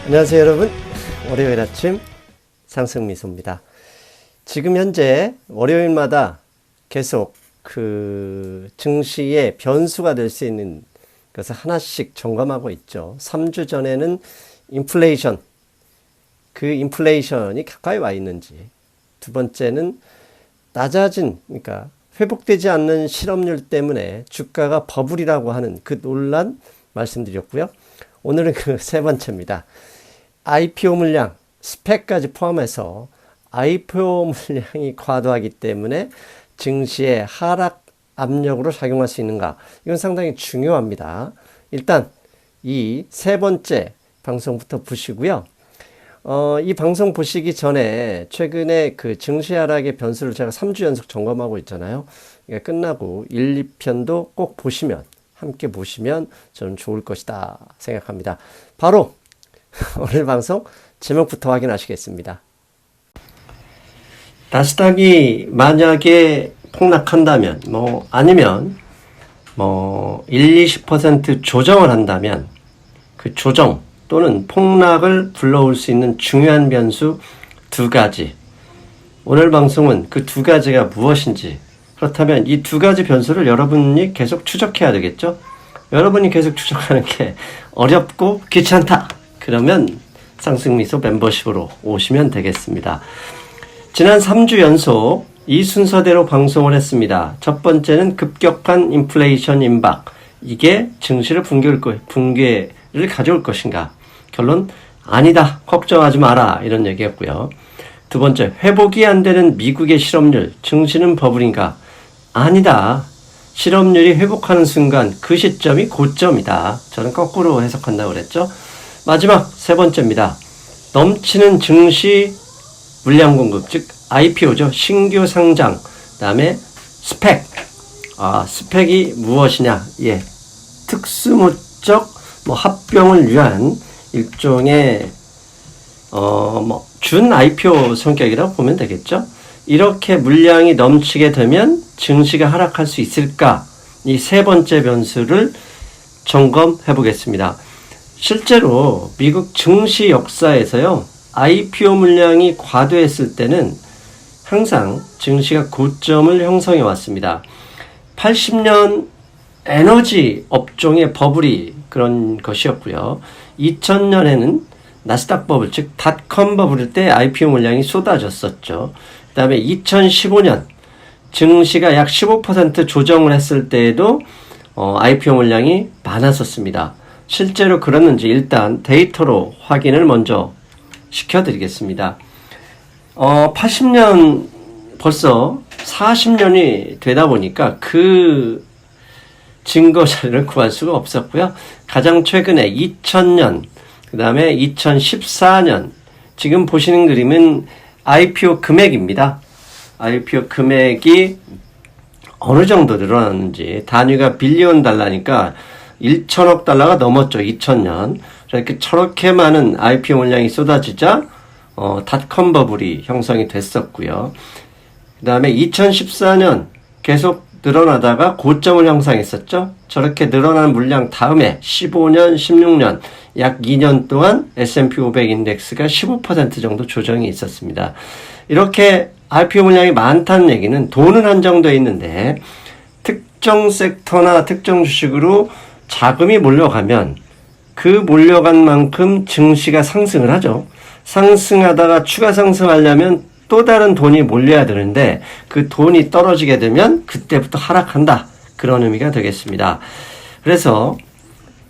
안녕하세요 여러분, 월요일 아침 상승미소입니다. 지금 현재 월요일마다 계속 그 증시의 변수가 될 수 있는 것을 하나씩 점검하고 있죠. 3주 전에는 인플레이션, 그 인플레이션이 가까이 와 있는지, 두 번째는 낮아진, 그러니까 회복되지 않는 실업률 때문에 주가가 버블이라고 하는 그 논란 말씀드렸고요. 오늘은 그 세 번째입니다. IPO 물량, 스펙까지 포함해서 IPO 물량이 과도하기 때문에 증시의 하락 압력으로 작용할 수 있는가? 이건 상당히 중요합니다. 일단 이 세 번째 방송부터 보시고요. 이 방송 보시기 전에 최근에 그 증시 하락의 변수를 제가 3주 연속 점검하고 있잖아요. 이게 끝나고 1, 2편도 꼭 보시면, 함께 보시면 저는 좋을 것이다 생각합니다. 바로 오늘 방송 제목부터 확인하시겠습니다. 나스닥이 만약에 폭락한다면, 아니면 1, 20% 조정을 한다면 그 조정 또는 폭락을 불러올 수 있는 중요한 변수 두 가지. 오늘 방송은 그 두 가지가 무엇인지, 그렇다면 이 두 가지 변수를 여러분이 계속 추적해야 되겠죠? 여러분이 계속 추적하는 게 어렵고 귀찮다. 그러면 상승미소 멤버십으로 오시면 되겠습니다. 지난 3주 연속 이 순서대로 방송을 했습니다. 첫 번째는 급격한 인플레이션 임박. 이게 증시를 붕괴를 가져올 것인가? 결론, 아니다. 걱정하지 마라. 이런 얘기였고요. 두 번째, 회복이 안 되는 미국의 실업률. 증시는 버블인가? 아니다. 실업률이 회복하는 순간 그 시점이 고점이다. 저는 거꾸로 해석한다고 그랬죠. 마지막 세 번째입니다. 넘치는 증시 물량 공급, 즉 IPO죠. 신규 상장. 그다음에 스펙. 스펙이 무엇이냐? 예. 특수목적 합병을 위한 일종의 준 IPO 성격이라고 보면 되겠죠. 이렇게 물량이 넘치게 되면 증시가 하락할 수 있을까? 이 세 번째 변수를 점검해 보겠습니다. 실제로 미국 증시 역사에서요, IPO 물량이 과도했을 때는 항상 증시가 고점을 형성해 왔습니다. 80년 에너지 업종의 버블이 그런 것이었고요. 2000년에는 나스닥 버블, 즉 닷컴 버블일 때 IPO 물량이 쏟아졌었죠. 그 다음에 2015년 증시가 약 15% 조정을 했을 때에도 IPO 물량이 많았었습니다. 실제로 그랬는지 일단 데이터로 확인을 먼저 시켜드리겠습니다. 80년 벌써 40년이 되다 보니까 그 증거 자료를 구할 수가 없었고요. 가장 최근에 2000년, 그 다음에 2014년, 지금 보시는 그림은 IPO 금액입니다. IPO 금액이 어느 정도 늘어났는지, 단위가 빌리언 달러니까 1천억 달러가 넘었죠. 2000년. 이렇게 저렇게 많은 IPO 물량이 쏟아지자 닷컴 버블이 형성이 됐었고요. 그 다음에 2014년 계속 늘어나다가 고점을 형성했었죠. 저렇게 늘어난 물량 다음에 15년, 16년, 약 2년 동안 S&P 500 인덱스가 15% 정도 조정이 있었습니다. 이렇게 IPO 물량이 많다는 얘기는 돈은 한정되어 있는데 특정 섹터나 특정 주식으로 자금이 몰려가면 그 몰려간 만큼 증시가 상승을 하죠. 상승하다가 추가 상승하려면 또 다른 돈이 몰려야 되는데 그 돈이 떨어지게 되면 그때부터 하락한다. 그런 의미가 되겠습니다. 그래서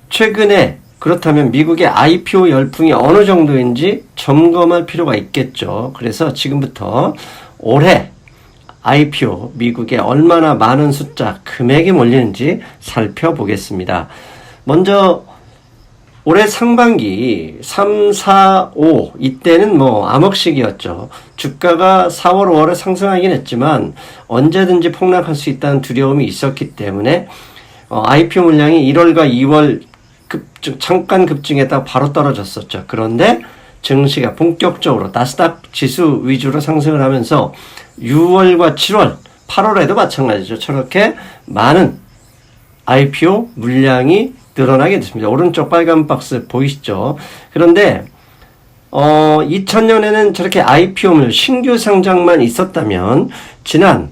최근에 그렇다면 미국의 IPO 열풍이 어느 정도인지 점검할 필요가 있겠죠. 그래서 지금부터 올해 IPO 미국에 얼마나 많은 숫자, 금액이 몰리는지 살펴보겠습니다. 먼저 올해 상반기 3, 4, 5 이때는 암흑시기였죠. 주가가 4월, 5월에 상승하긴 했지만 언제든지 폭락할 수 있다는 두려움이 있었기 때문에 IPO 물량이 1월과 2월 잠깐 급증했다가 바로 떨어졌었죠. 그런데 증시가 본격적으로 나스닥 지수 위주로 상승을 하면서 6월과 7월, 8월에도 마찬가지죠. 저렇게 많은 IPO 물량이 늘어나게 됐습니다. 오른쪽 빨간 박스 보이시죠? 그런데 2000년에는 저렇게 IPO물 신규 상장만 있었다면 지난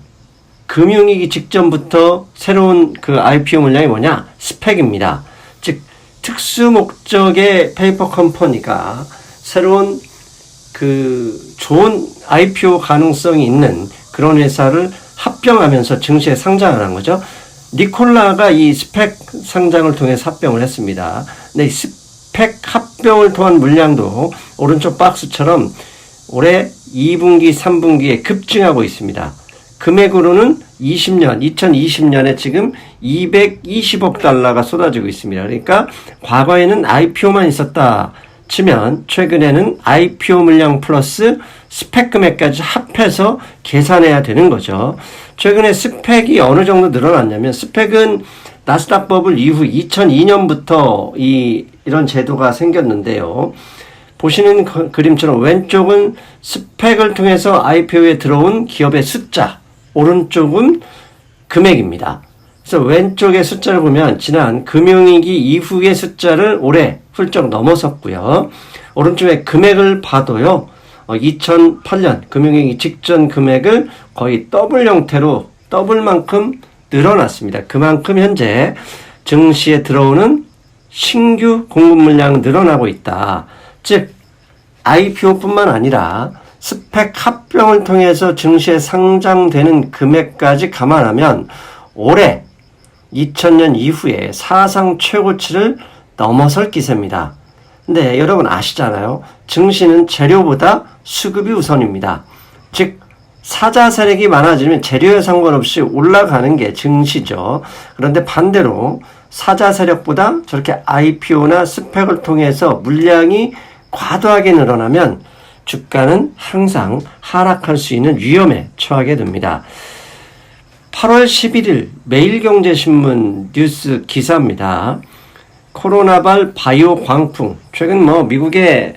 금융위기 직전부터 새로운 그 IPO 물량이 뭐냐? 스펙입니다. 즉 특수 목적의 페이퍼 컴퍼니가 새로운 그 좋은 IPO 가능성이 있는 그런 회사를 합병하면서 증시에 상장을 한 거죠. 니콜라가 이 스펙 상장을 통해서 합병을 했습니다. 근데 이 스펙 합병을 통한 물량도 오른쪽 박스처럼 올해 2분기, 3분기에 급증하고 있습니다. 금액으로는 2020년에 지금 220억 달러가 쏟아지고 있습니다. 그러니까 과거에는 IPO만 있었다 치면 최근에는 IPO 물량 플러스 스펙 금액까지 합해서 계산해야 되는 거죠. 최근에 스펙이 어느 정도 늘어났냐면 스펙은 나스닥 버블 이후 2002년부터 이런 제도가 생겼는데요. 보시는 그림처럼 왼쪽은 스펙을 통해서 IPO에 들어온 기업의 숫자, 오른쪽은 금액입니다. 그래서 왼쪽의 숫자를 보면 지난 금융위기 이후의 숫자를 올해 훌쩍 넘어섰고요. 오른쪽에 금액을 봐도요. 2008년 금융위기 직전 금액을 거의 더블 형태로 더블만큼 늘어났습니다. 그만큼 현재 증시에 들어오는 신규 공급 물량은 늘어나고 있다. 즉 IPO뿐만 아니라 스펙 합병을 통해서 증시에 상장되는 금액까지 감안하면 올해 2000년 이후에 사상 최고치를 넘어설 기세입니다. 근데 여러분 아시잖아요. 증시는 재료보다 수급이 우선입니다. 즉 사자 세력이 많아지면 재료에 상관없이 올라가는 게 증시죠. 그런데 반대로 사자 세력보다 저렇게 IPO나 스펙을 통해서 물량이 과도하게 늘어나면 주가는 항상 하락할 수 있는 위험에 처하게 됩니다. 8월 11일 매일경제신문 뉴스 기사입니다. 코로나발 바이오 광풍. 최근 미국의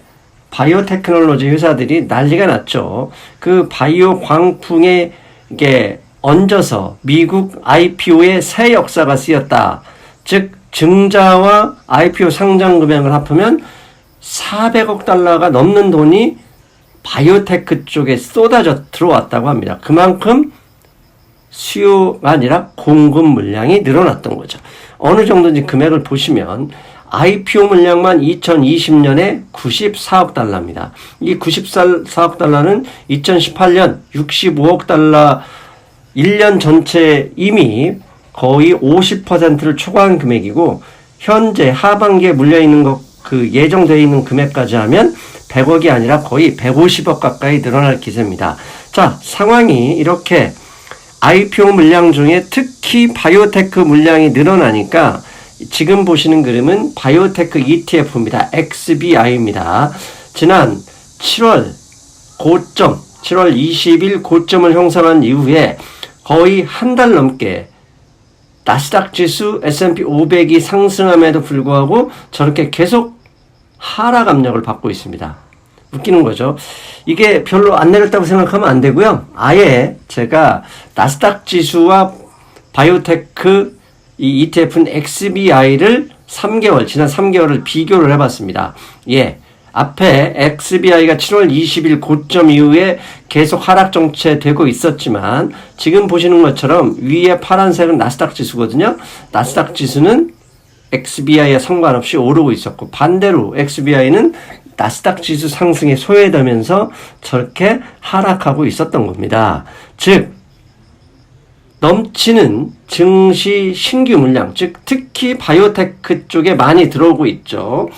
바이오 테크놀로지 회사들이 난리가 났죠. 그 바이오 광풍에 이게 얹어서 미국 IPO의 새 역사가 쓰였다. 즉 증자와 IPO 상장 금액을 합하면 400억 달러가 넘는 돈이 바이오테크 쪽에 쏟아져 들어왔다고 합니다. 그만큼 수요가 아니라 공급 물량이 늘어났던 거죠. 어느 정도인지 금액을 보시면 IPO 물량만 2020년에 94억 달러입니다. 이 94억 달러는 2018년 65억 달러 1년 전체 이미 거의 50%를 초과한 금액이고 현재 하반기에 물려있는 것 그 예정되어 있는 금액까지 하면 100억이 아니라 거의 150억 가까이 늘어날 기세입니다. 자, 상황이 이렇게 IPO 물량 중에 특히 바이오테크 물량이 늘어나니까 지금 보시는 그림은 바이오테크 ETF입니다. XBI입니다. 지난 7월 20일 고점을 형성한 이후에 거의 한 달 넘게 나스닥 지수, S&P 500이 상승함에도 불구하고 저렇게 계속 하락 압력을 받고 있습니다. 웃기는 거죠. 이게 별로 안 내렸다고 생각하면 안 되고요. 아예 제가 나스닥 지수와 바이오테크 이 ETF는 XBI를 지난 3개월을 비교를 해봤습니다. 예. 앞에 XBI가 7월 20일 고점 이후에 계속 하락 정체되고 있었지만 지금 보시는 것처럼 위에 파란색은 나스닥 지수거든요. 나스닥 지수는 XBI에 상관없이 오르고 있었고 반대로 XBI는 나스닥 지수 상승에 소외되면서 저렇게 하락하고 있었던 겁니다. 즉 넘치는 증시 신규 물량, 즉 특히 바이오테크 쪽에 많이 들어오고 있죠.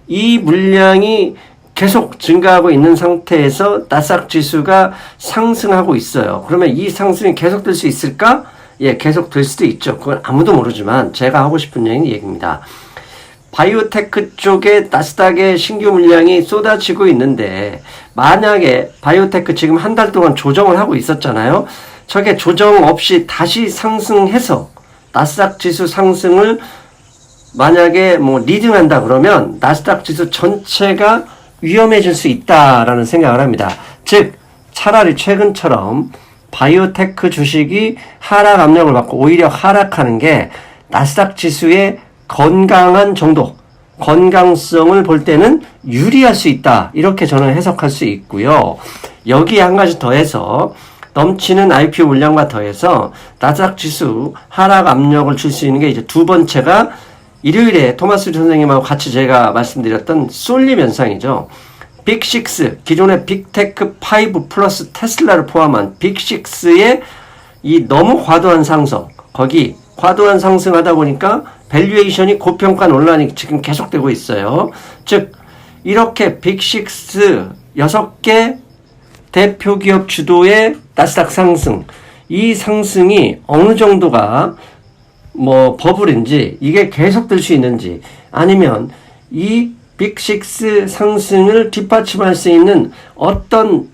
이 물량이 계속 증가하고 있는 상태에서 나스닥 지수가 상승하고 있어요. 그러면 이 상승이 계속될 수 있을까? 예, 계속될 수도 있죠. 그건 아무도 모르지만 제가 하고 싶은 얘기입니다. 바이오테크 쪽에 나스닥의 신규 물량이 쏟아지고 있는데 만약에 바이오테크 지금 한 달 동안 조정을 하고 있었잖아요. 저게 조정 없이 다시 상승해서 나스닥 지수 상승을 만약에 리딩한다 그러면 나스닥 지수 전체가 위험해질 수 있다라는 생각을 합니다. 즉 차라리 최근처럼 바이오테크 주식이 하락 압력을 받고 오히려 하락하는 게 나스닥 지수의 건강한 정도, 건강성을 볼 때는 유리할 수 있다. 이렇게 저는 해석할 수 있고요. 여기에 한 가지 더해서 넘치는 IPO 물량과 더해서 나스닥 지수 하락 압력을 줄 수 있는 게 이제 두 번째가 일요일에 토마스 리 선생님하고 같이 제가 말씀드렸던 쏠림 현상이죠. 빅6, 기존의 빅테크 5 플러스 테슬라를 포함한 빅6의 이 너무 과도한 상승, 거기 과도한 상승하다 보니까 밸류에이션이 고평가 논란이 지금 계속되고 있어요. 즉 이렇게 빅6 6개 대표 기업 주도의 나스닥 상승, 이 상승이 어느 정도가 뭐 버블인지 이게 계속될 수 있는지 아니면 이 빅6 상승을 뒷받침할 수 있는 어떤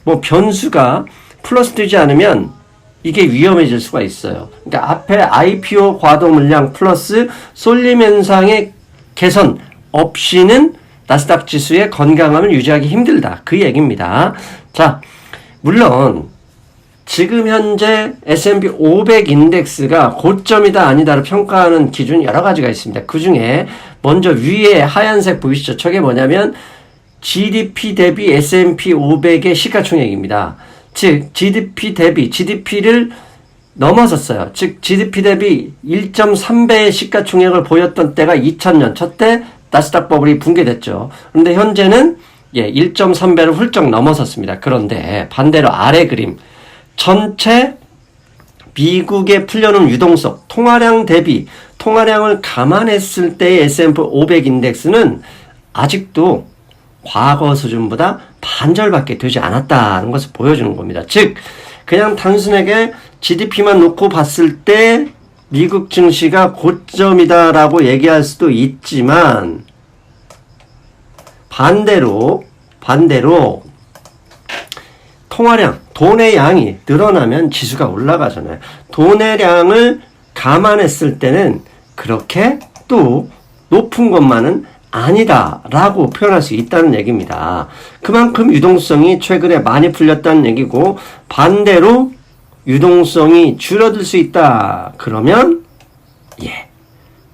뭐 변수가 플러스 되지 않으면 이게 위험해질 수가 있어요. 그러니까 앞에 IPO 과도 물량 플러스 쏠림 현상의 개선 없이는 나스닥 지수의 건강함을 유지하기 힘들다. 그 얘기입니다. 자, 물론 지금 현재 S&P 500 인덱스가 고점이다 아니다를 평가하는 기준이 여러 가지가 있습니다. 그 중에 먼저 위에 하얀색 보이시죠? 저게 뭐냐면 GDP 대비 S&P 500의 시가총액입니다. 즉 GDP를 넘어섰어요. 즉 GDP 대비 1.3배의 시가총액을 보였던 때가 2000년 첫 때 나스닥 버블이 붕괴됐죠. 그런데 현재는 1.3배를 훌쩍 넘어섰습니다. 그런데 반대로 아래 그림 전체 미국에 풀려놓은 유동성 통화량 대비 통화량을 감안했을 때의 S&P 500 인덱스는 아직도 과거 수준보다 반절밖에 되지 않았다는 것을 보여주는 겁니다. 즉 그냥 단순하게 GDP만 놓고 봤을 때 미국 증시가 고점이다라고 얘기할 수도 있지만 반대로 통화량, 돈의 양이 늘어나면 지수가 올라가잖아요. 돈의 양을 감안했을 때는 그렇게 또 높은 것만은 아니다라고 표현할 수 있다는 얘기입니다. 그만큼 유동성이 최근에 많이 풀렸다는 얘기고 반대로 유동성이 줄어들 수 있다. 그러면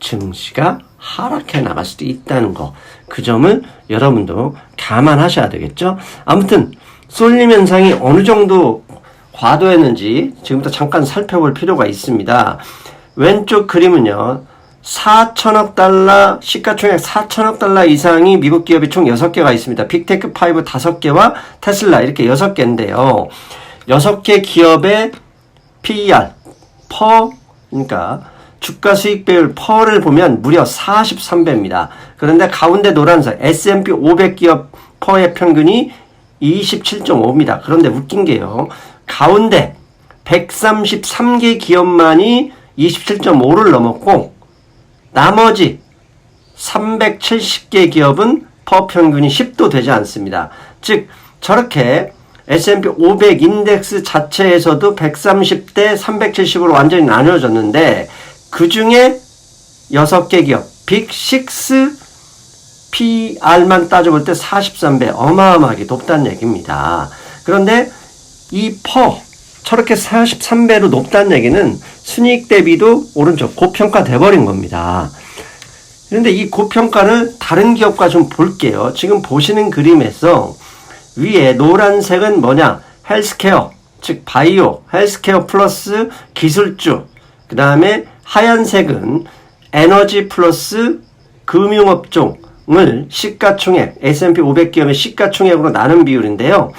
증시가 하락해 나갈 수도 있다는 거. 그 점을 여러분도 감안하셔야 되겠죠. 아무튼 쏠림 현상이 어느 정도 과도했는지 지금부터 잠깐 살펴볼 필요가 있습니다. 왼쪽 그림은요. 4천억 달러, 시가총액 4천억 달러 이상이 미국 기업이 총 6개가 있습니다. 빅테크 5 5개와 테슬라 이렇게 6개인데요. 6개 기업의 PER, 그러니까 주가 수익 비율 퍼를 보면 무려 43배입니다. 그런데 가운데 노란색 S&P 500 기업 퍼의 평균이 27.5입니다. 그런데 웃긴 게요. 가운데 133개 기업만이 27.5를 넘었고 나머지 370개 기업은 퍼 평균이 10도 되지 않습니다. 즉 저렇게 S&P 500 인덱스 자체에서도 130대 370으로 완전히 나뉘어졌는데 그 중에 6개 기업 빅6 PR만 따져볼 때 43배 어마어마하게 높다는 얘기입니다. 그런데 이 저렇게 43배로 높다는 얘기는 순이익 대비도 오른쪽 고평가 돼버린 겁니다. 그런데 이 고평가를 다른 기업과 좀 볼게요. 지금 보시는 그림에서 위에 노란색은 뭐냐? 헬스케어, 즉 바이오, 헬스케어 플러스 기술주, 그 다음에 하얀색은 에너지 플러스 금융업종을 시가총액, S&P 500 기업의 시가총액으로 나눈 비율인데요.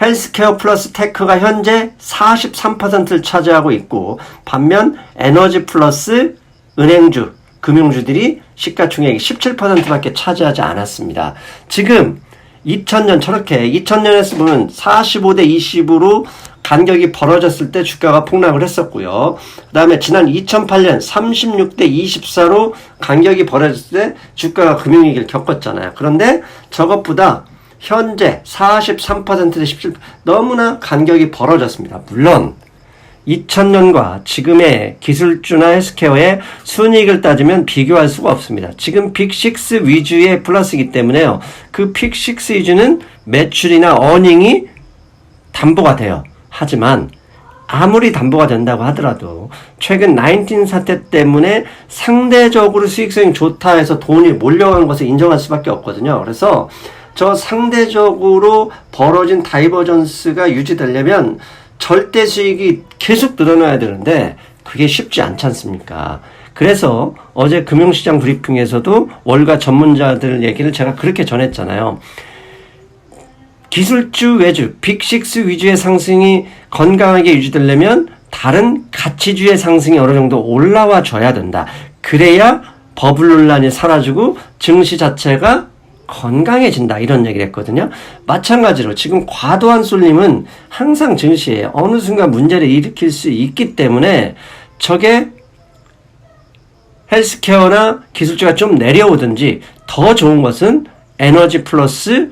헬스케어 플러스 테크가 현재 43%를 차지하고 있고 반면 에너지 플러스 은행주, 금융주들이 시가총액이 17%밖에 차지하지 않았습니다. 지금 2000년 저렇게 2000년에서 보면 45대 20으로 간격이 벌어졌을 때 주가가 폭락을 했었고요. 그 다음에 지난 2008년 36대 24로 간격이 벌어졌을 때 주가가 금융위기를 겪었잖아요. 그런데 저것보다 현재 43%대 17% 너무나 간격이 벌어졌습니다. 물론 2000년과 지금의 기술주나 헬스케어의 순이익을 따지면 비교할 수가 없습니다. 지금 빅6 위주의 플러스이기 때문에요. 그 빅6 위주는 매출이나 어닝이 담보가 돼요. 하지만 아무리 담보가 된다고 하더라도 최근 19 사태 때문에 상대적으로 수익성이 좋다 해서 돈이 몰려간 것을 인정할 수밖에 없거든요. 그래서 저 상대적으로 벌어진 다이버전스가 유지되려면 절대 수익이 계속 늘어나야 되는데 그게 쉽지 않지 않습니까? 그래서 어제 금융시장 브리핑에서도 월가 전문자들 얘기를 제가 그렇게 전했잖아요. 기술주 외주, 빅6 위주의 상승이 건강하게 유지되려면 다른 가치주의 상승이 어느 정도 올라와 줘야 된다. 그래야 버블 논란이 사라지고 증시 자체가 건강해진다. 이런 얘기를 했거든요. 마찬가지로 지금 과도한 쏠림은 항상 증시에 어느 순간 문제를 일으킬 수 있기 때문에 저게 헬스케어나 기술주가 좀 내려오든지 더 좋은 것은 에너지 플러스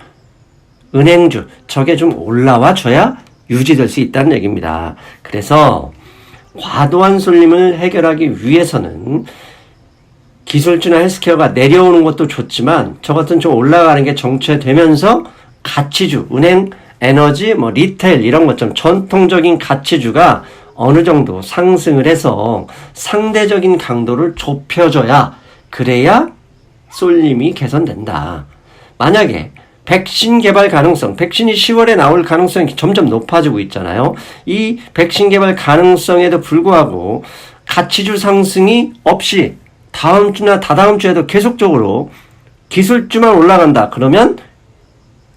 은행주, 저게 좀 올라와 줘야 유지될 수 있다는 얘기입니다. 그래서 과도한 쏠림을 해결하기 위해서는 기술주나 헬스케어가 내려오는 것도 좋지만 저 같은 좀 올라가는 게 정체되면서 가치주, 은행, 에너지, 리테일 이런 것처럼 전통적인 가치주가 어느 정도 상승을 해서 상대적인 강도를 좁혀줘야 그래야 쏠림이 개선된다. 만약에 백신 개발 가능성, 백신이 10월에 나올 가능성이 점점 높아지고 있잖아요. 이 백신 개발 가능성에도 불구하고 가치주 상승이 없이 다음 주나 다다음 주에도 계속적으로 기술주만 올라간다. 그러면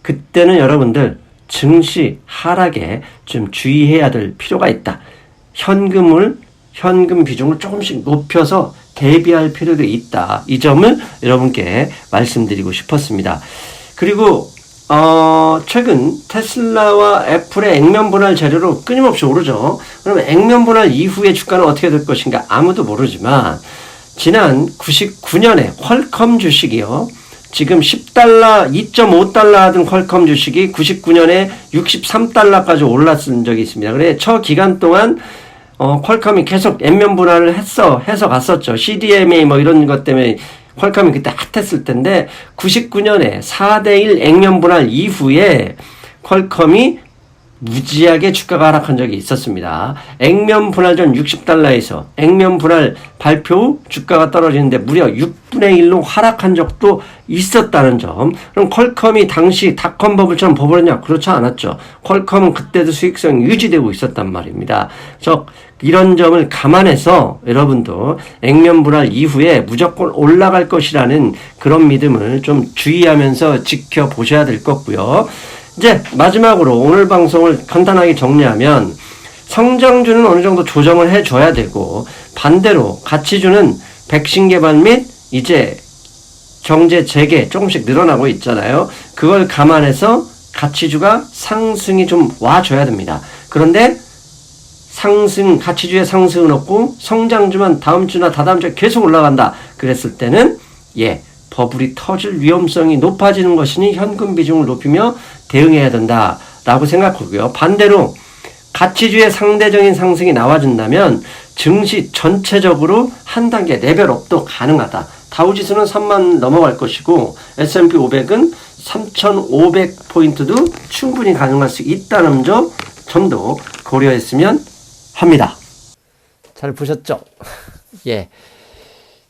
그때는 여러분들 증시 하락에 좀 주의해야 될 필요가 있다. 현금 비중을 조금씩 높여서 대비할 필요도 있다. 이 점을 여러분께 말씀드리고 싶었습니다. 그리고 최근 테슬라와 애플의 액면 분할 재료로 끊임없이 오르죠. 그러면 액면 분할 이후의 주가는 어떻게 될 것인가 아무도 모르지만 지난 99년에 퀄컴 주식이요. 지금 10달러, 2.5달러 하던 퀄컴 주식이 99년에 63달러까지 올랐은 적이 있습니다. 그래, 저 기간 동안 퀄컴이 계속 액면 분할을 해서 갔었죠. CDMA 이런 것 때문에 퀄컴이 그때 핫했을 텐데 99년에 4대1 액면 분할 이후에 퀄컴이 무지하게 주가가 하락한 적이 있었습니다. 액면 분할 전 60달러에서 액면 분할 발표 후 주가가 떨어지는데 무려 6분의 1로 하락한 적도 있었다는 점. 그럼 퀄컴이 당시 닷컴 버블처럼 버블했냐? 그렇지 않았죠. 퀄컴은 그때도 수익성이 유지되고 있었단 말입니다. 이런 점을 감안해서 여러분도 액면 분할 이후에 무조건 올라갈 것이라는 그런 믿음을 좀 주의하면서 지켜보셔야 될 거고요. 이제 마지막으로 오늘 방송을 간단하게 정리하면 성장주는 어느 정도 조정을 해줘야 되고 반대로 가치주는 백신 개발 및 이제 경제 재개 조금씩 늘어나고 있잖아요. 그걸 감안해서 가치주가 상승이 좀 와줘야 됩니다. 그런데 가치주의 상승은 없고 성장주만 다음 주나 다다음 주에 계속 올라간다. 그랬을 때는 버블이 터질 위험성이 높아지는 것이니 현금 비중을 높이며 대응해야 된다라고 생각하고요. 반대로 가치주의 상대적인 상승이 나와준다면 증시 전체적으로 한 단계 레벨업도 가능하다. 다우지수는 3만 넘어갈 것이고 S&P 500은 3,500포인트도 충분히 가능할 수 있다는 점도 고려했으면 합니다. 잘 보셨죠? 예.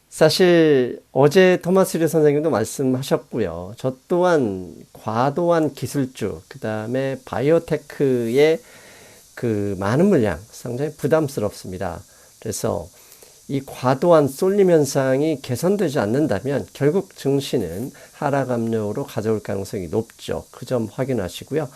사실 어제 토마스 리 선생님도 말씀하셨고요. 저 또한 과도한 기술주, 그 다음에 바이오테크의 그 많은 물량 상당히 부담스럽습니다. 그래서 이 과도한 쏠림 현상이 개선되지 않는다면 결국 증시는 하락 압력으로 가져올 가능성이 높죠. 그 점 확인하시고요.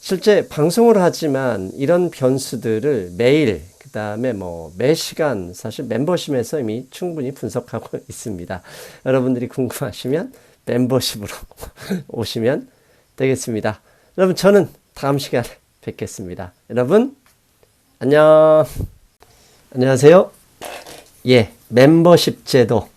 실제 방송을 하지만 이런 변수들을 매일 그 다음에 매 시간 사실 멤버십에서 이미 충분히 분석하고 있습니다. 여러분들이 궁금하시면 멤버십으로 오시면 되겠습니다. 여러분 저는 다음 시간에 뵙겠습니다. 여러분 안녕. 안녕하세요. 멤버십 제도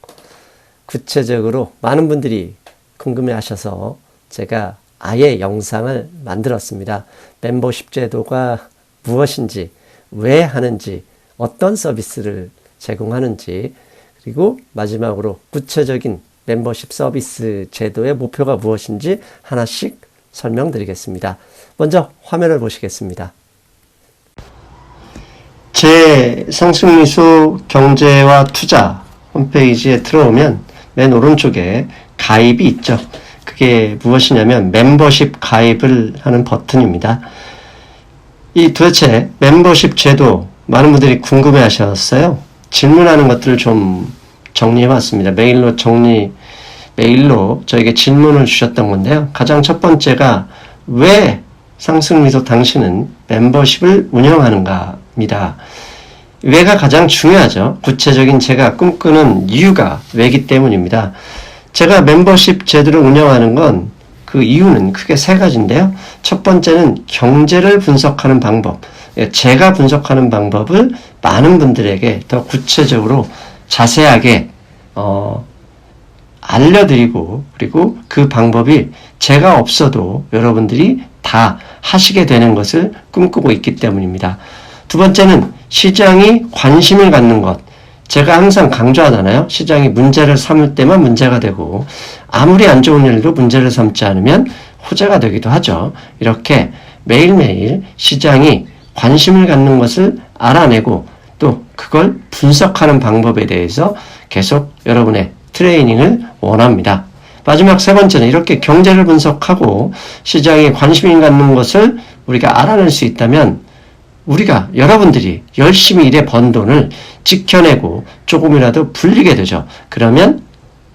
구체적으로 많은 분들이 궁금해 하셔서 제가 아예 영상을 만들었습니다. 멤버십 제도가 무엇인지, 왜 하는지, 어떤 서비스를 제공하는지, 그리고 마지막으로 구체적인 멤버십 서비스 제도의 목표가 무엇인지 하나씩 설명드리겠습니다. 먼저 화면을 보시겠습니다. 제 상승미소 경제와 투자 홈페이지에 들어오면 맨 오른쪽에 가입이 있죠. 그게 무엇이냐면 멤버십 가입을 하는 버튼입니다. 이 도대체 멤버십 제도 많은 분들이 궁금해 하셨어요. 질문하는 것들을 좀 정리해 봤습니다. 메일로 저에게 질문을 주셨던 건데요. 가장 첫 번째가 왜 상승미소 당신은 멤버십을 운영하는가입니다. 왜가 가장 중요하죠. 구체적인 제가 꿈꾸는 이유가 왜기 때문입니다. 제가 멤버십 제도를 운영하는 건 그 이유는 크게 세 가지인데요. 첫 번째는 경제를 분석하는 방법, 제가 분석하는 방법을 많은 분들에게 더 구체적으로 자세하게 알려드리고, 그리고 그 방법이 제가 없어도 여러분들이 다 하시게 되는 것을 꿈꾸고 있기 때문입니다. 두 번째는 시장이 관심을 갖는 것. 제가 항상 강조하잖아요. 시장이 문제를 삼을 때만 문제가 되고 아무리 안 좋은 일도 문제를 삼지 않으면 호재가 되기도 하죠. 이렇게 매일매일 시장이 관심을 갖는 것을 알아내고 또 그걸 분석하는 방법에 대해서 계속 여러분의 트레이닝을 원합니다. 마지막 세 번째는 이렇게 경제를 분석하고 시장에 관심을 갖는 것을 우리가 알아낼 수 있다면 우리가 여러분들이 열심히 일해 번 돈을 지켜내고 조금이라도 불리게 되죠. 그러면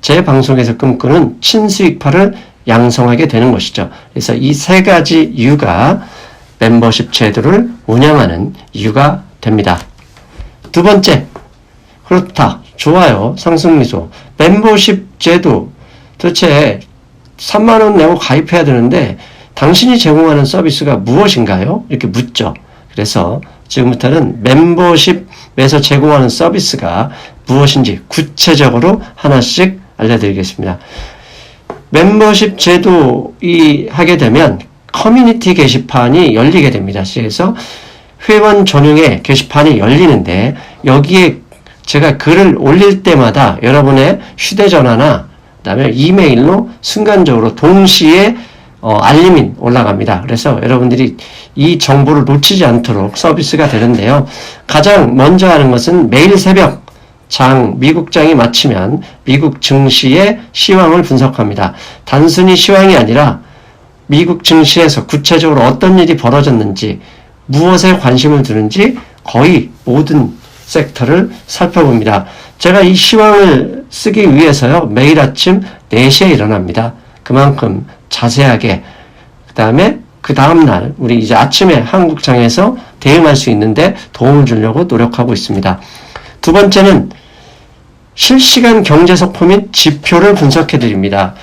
제 방송에서 꿈꾸는 친수익파를 양성하게 되는 것이죠. 그래서 이 세 가지 이유가 멤버십 제도를 운영하는 이유가 됩니다. 두 번째, 그렇다, 좋아요, 상승미소. 멤버십 제도 도대체 3만 원 내고 가입해야 되는데 당신이 제공하는 서비스가 무엇인가요? 이렇게 묻죠. 그래서 지금부터는 멤버십에서 제공하는 서비스가 무엇인지 구체적으로 하나씩 알려드리겠습니다. 멤버십 제도이 하게 되면 커뮤니티 게시판이 열리게 됩니다. 그래서 회원 전용의 게시판이 열리는데 여기에 제가 글을 올릴 때마다 여러분의 휴대전화나 그다음에 이메일로 순간적으로 동시에 알림이 올라갑니다. 그래서 여러분들이 이 정보를 놓치지 않도록 서비스가 되는데요. 가장 먼저 하는 것은 매일 새벽 미국장이 마치면 미국 증시의 시황을 분석합니다. 단순히 시황이 아니라 미국 증시에서 구체적으로 어떤 일이 벌어졌는지, 무엇에 관심을 두는지 거의 모든 섹터를 살펴봅니다. 제가 이 시황을 쓰기 위해서요, 매일 아침 4시에 일어납니다. 그만큼 자세하게, 그 다음날, 우리 이제 아침에 한국장에서 대응할 수 있는데 도움을 주려고 노력하고 있습니다. 두 번째는 실시간 경제 속보 및 지표를 분석해 드립니다.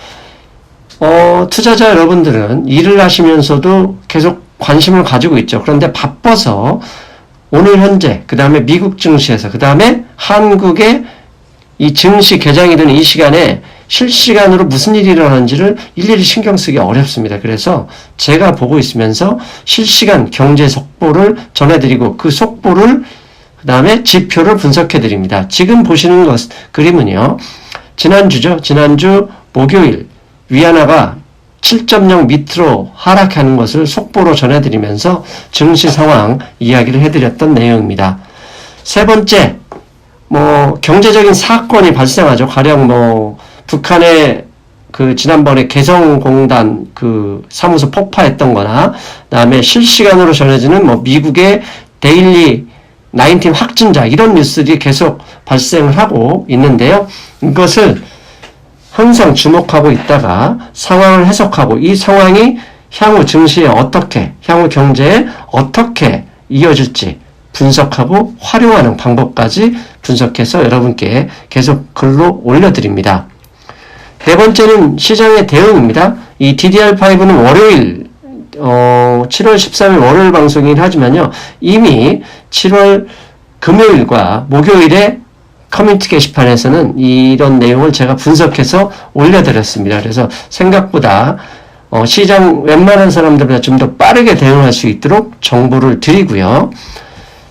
투자자 여러분들은 일을 하시면서도 계속 관심을 가지고 있죠. 그런데 바빠서 오늘 현재, 그 다음에 미국 증시에서, 그 다음에 한국의 이 증시 개장이 되는 이 시간에 실시간으로 무슨 일이 일어나는지를 일일이 신경 쓰기 어렵습니다. 그래서 제가 보고 있으면서 실시간 경제 속보를 전해드리고 그 속보를 그 다음에 지표를 분석해 드립니다. 지금 보시는 그림은요, 지난주 목요일 위안화가 7.0 밑으로 하락하는 것을 속보로 전해드리면서 증시 상황 이야기를 해드렸던 내용입니다. 세 번째, 경제적인 사건이 발생하죠. 가령 북한의 지난번에 개성공단 사무소 폭파했던 거나, 그다음에 실시간으로 전해지는 미국의 데일리 19 확진자, 이런 뉴스들이 계속 발생을 하고 있는데요. 이것을 항상 주목하고 있다가 상황을 해석하고 이 상황이 향후 증시에 향후 경제에 어떻게 이어질지 분석하고 활용하는 방법까지 분석해서 여러분께 계속 글로 올려드립니다. 네 번째는 시장의 대응입니다. 이 DDR5는 월요일, 7월 13일 월요일 방송이긴 하지만요, 이미 7월 금요일과 목요일에 커뮤니티 게시판에서는 이런 내용을 제가 분석해서 올려드렸습니다. 그래서 생각보다 시장 웬만한 사람들보다 좀 더 빠르게 대응할 수 있도록 정보를 드리고요.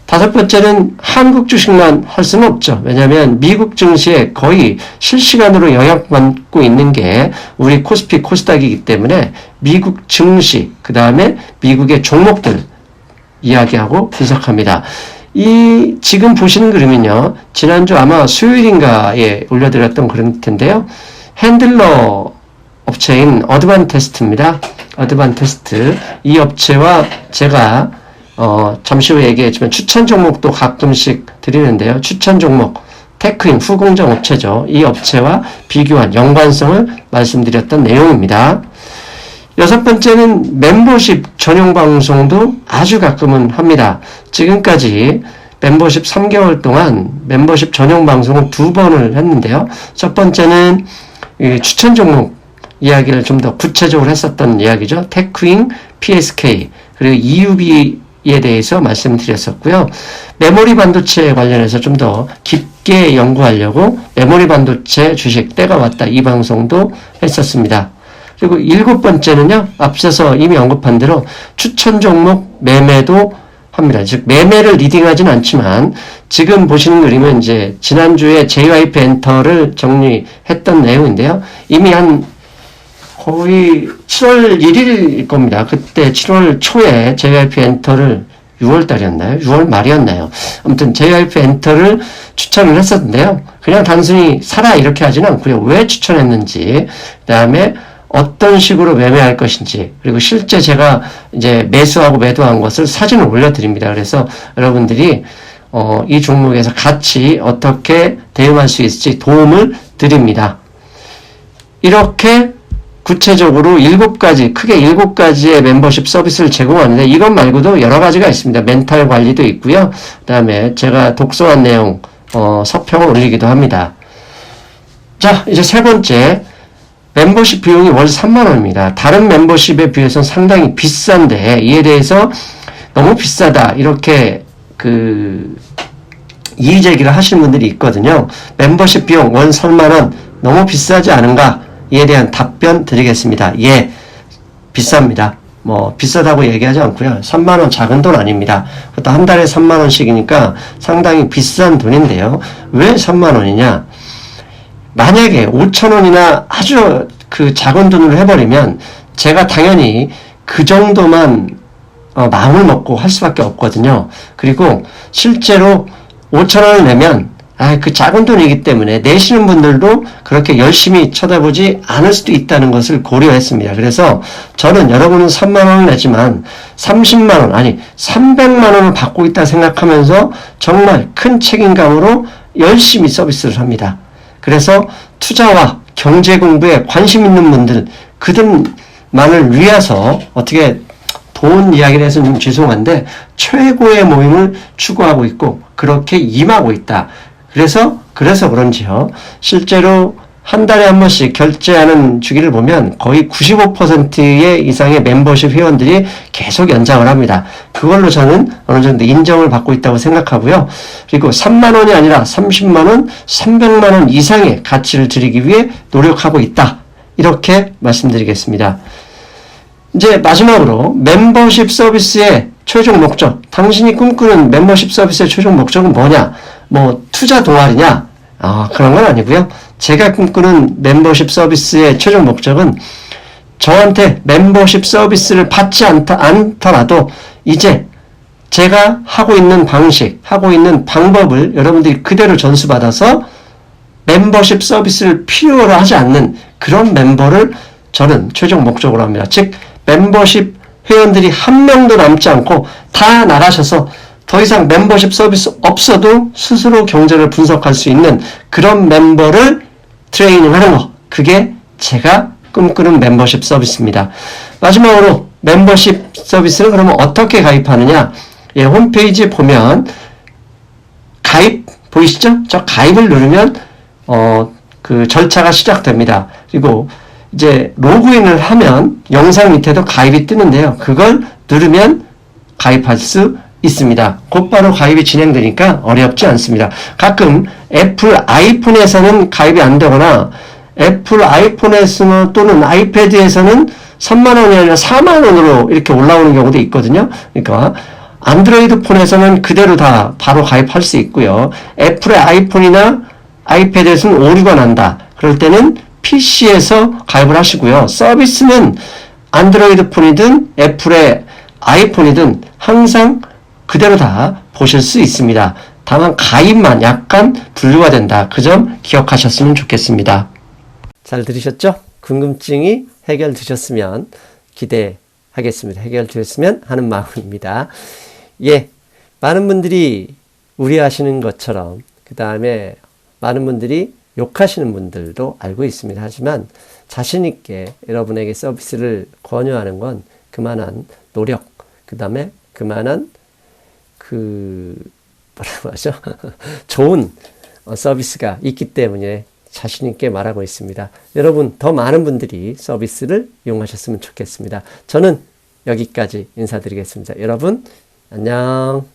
다섯 번째는 한국 주식만 할 수는 없죠. 왜냐하면 미국 증시에 거의 실시간으로 영향받고 있는 게 우리 코스피, 코스닥이기 때문에 미국 증시, 그 다음에 미국의 종목들 이야기하고 분석합니다. 이 지금 보시는 그림은요, 지난주 아마 수요일인가에 올려드렸던 그림일 텐데요. 핸들러 업체인 어드반테스트입니다. 어드반테스트. 이 업체와 제가 잠시 후에 얘기했지만 추천 종목도 가끔씩 드리는데요. 추천 종목 테크인 후공정 업체죠. 이 업체와 비교한 연관성을 말씀드렸던 내용입니다. 여섯 번째는 멤버십 전용 방송도 아주 가끔은 합니다. 지금까지 멤버십 3개월 동안 멤버십 전용 방송을 2번을 했는데요. 첫 번째는 추천 종목 이야기를 좀 더 구체적으로 했었던 이야기죠. 테크인, PSK, 그리고 EUB에 대해서 말씀드렸었고요. 메모리 반도체 관련해서 좀 더 깊게 연구하려고 메모리 반도체 주식 때가 왔다 이 방송도 했었습니다. 그리고 7번째는요, 앞서서 이미 언급한 대로 추천 종목 매매도 합니다. 즉, 매매를 리딩하진 않지만, 지금 보시는 그림은 이제 지난주에 JYP 엔터를 정리했던 내용인데요. 이미 한 거의 7월 1일일 겁니다. 그때 7월 초에 JYP 엔터를 6월 달이었나요? 6월 말이었나요? 아무튼 JYP 엔터를 추천을 했었는데요. 그냥 단순히 사라 이렇게 하지는 않고요. 왜 추천했는지, 그 다음에 어떤 식으로 매매할 것인지, 그리고 실제 제가 이제 매수하고 매도한 것을 사진을 올려드립니다. 그래서 여러분들이 이 종목에서 같이 어떻게 대응할 수 있을지 도움을 드립니다. 이렇게 구체적으로 7가지, 크게 7가지의 멤버십 서비스를 제공하는데, 이것 말고도 여러 가지가 있습니다. 멘탈 관리도 있고요. 그 다음에 제가 독서한 내용 서평을 올리기도 합니다. 자, 이제 세 번째, 멤버십 비용이 월 3만원입니다. 다른 멤버십에 비해서는 상당히 비싼데, 이에 대해서 너무 비싸다, 이렇게 이의 제기를 하시는 분들이 있거든요. 멤버십 비용 월 3만원 너무 비싸지 않은가? 이에 대한 답변 드리겠습니다. 예, 비쌉니다. 뭐 비싸다고 얘기하지 않고요. 3만원 작은 돈 아닙니다. 그것도 한 달에 3만원씩이니까 상당히 비싼 돈인데요. 왜 3만원이냐? 만약에 5천원이나 아주 작은 돈으로 해버리면 제가 당연히 그 정도만 마음을 먹고 할 수밖에 없거든요. 그리고 실제로 5천원을 내면 그 작은 돈이기 때문에 내시는 분들도 그렇게 열심히 쳐다보지 않을 수도 있다는 것을 고려했습니다. 그래서 저는 여러분은 3만원을 내지만 30만원 아니 300만원을 받고 있다 생각하면서 정말 큰 책임감으로 열심히 서비스를 합니다. 그래서 투자와 경제 공부에 관심 있는 분들, 그들만을 위해서 어떻게 돈 이야기를 해서 좀 죄송한데 최고의 모임을 추구하고 있고 그렇게 임하고 있다. 그래서 그런지요. 실제로 한 달에 한 번씩 결제하는 주기를 보면 거의 95% 이상의 멤버십 회원들이 계속 연장을 합니다. 그걸로 저는 어느 정도 인정을 받고 있다고 생각하고요. 그리고 3만원이 아니라 30만원, 300만원 이상의 가치를 드리기 위해 노력하고 있다. 이렇게 말씀드리겠습니다. 이제 마지막으로 멤버십 서비스의 최종 목적, 당신이 꿈꾸는 멤버십 서비스의 최종 목적은 뭐냐? 뭐 투자 동아리냐? 그런 건 아니고요. 제가 꿈꾸는 멤버십 서비스의 최종 목적은 저한테 멤버십 서비스를 받지 않더라도 이제 제가 하고 있는 방식, 하고 있는 방법을 여러분들이 그대로 전수받아서 멤버십 서비스를 필요로 하지 않는 그런 멤버를 저는 최종 목적으로 합니다. 즉 멤버십 회원들이 한 명도 남지 않고 다 나가셔서 더 이상 멤버십 서비스 없어도 스스로 경제를 분석할 수 있는 그런 멤버를 트레이닝하는 거, 그게 제가 꿈꾸는 멤버십 서비스입니다. 마지막으로 멤버십 서비스는 그러면 어떻게 가입하느냐? 예, 홈페이지에 보면 가입 보이시죠? 저 가입을 누르면 그 절차가 시작됩니다. 그리고 이제 로그인을 하면 영상 밑에도 가입이 뜨는데요. 그걸 누르면 가입할 수 있습니다. 곧바로 가입이 진행되니까 어렵지 않습니다. 가끔 애플 아이폰에서는 가입이 안 되거나 애플 아이폰에서는 또는 아이패드에서는 3만원이 아니라 4만원으로 이렇게 올라오는 경우도 있거든요. 그러니까 안드로이드 폰에서는 그대로 다 바로 가입할 수 있고요. 애플의 아이폰이나 아이패드에서는 오류가 난다. 그럴 때는 PC에서 가입을 하시고요. 서비스는 안드로이드 폰이든 애플의 아이폰이든 항상 그대로 다 보실 수 있습니다. 다만 가입만 약간 분류가 된다. 그 점 기억하셨으면 좋겠습니다. 잘 들으셨죠? 궁금증이 해결되셨으면 기대하겠습니다. 해결되었으면 하는 마음입니다. 예, 많은 분들이 우려하시는 것처럼 그 다음에 많은 분들이 욕하시는 분들도 알고 있습니다. 하지만 자신 있게 여러분에게 서비스를 권유하는 건 그만한 노력, 그 다음에 그만한 뭐라고 하죠? 좋은 서비스가 있기 때문에 자신 있게 말하고 있습니다. 여러분, 더 많은 분들이 서비스를 이용하셨으면 좋겠습니다. 저는 여기까지 인사드리겠습니다. 여러분, 안녕.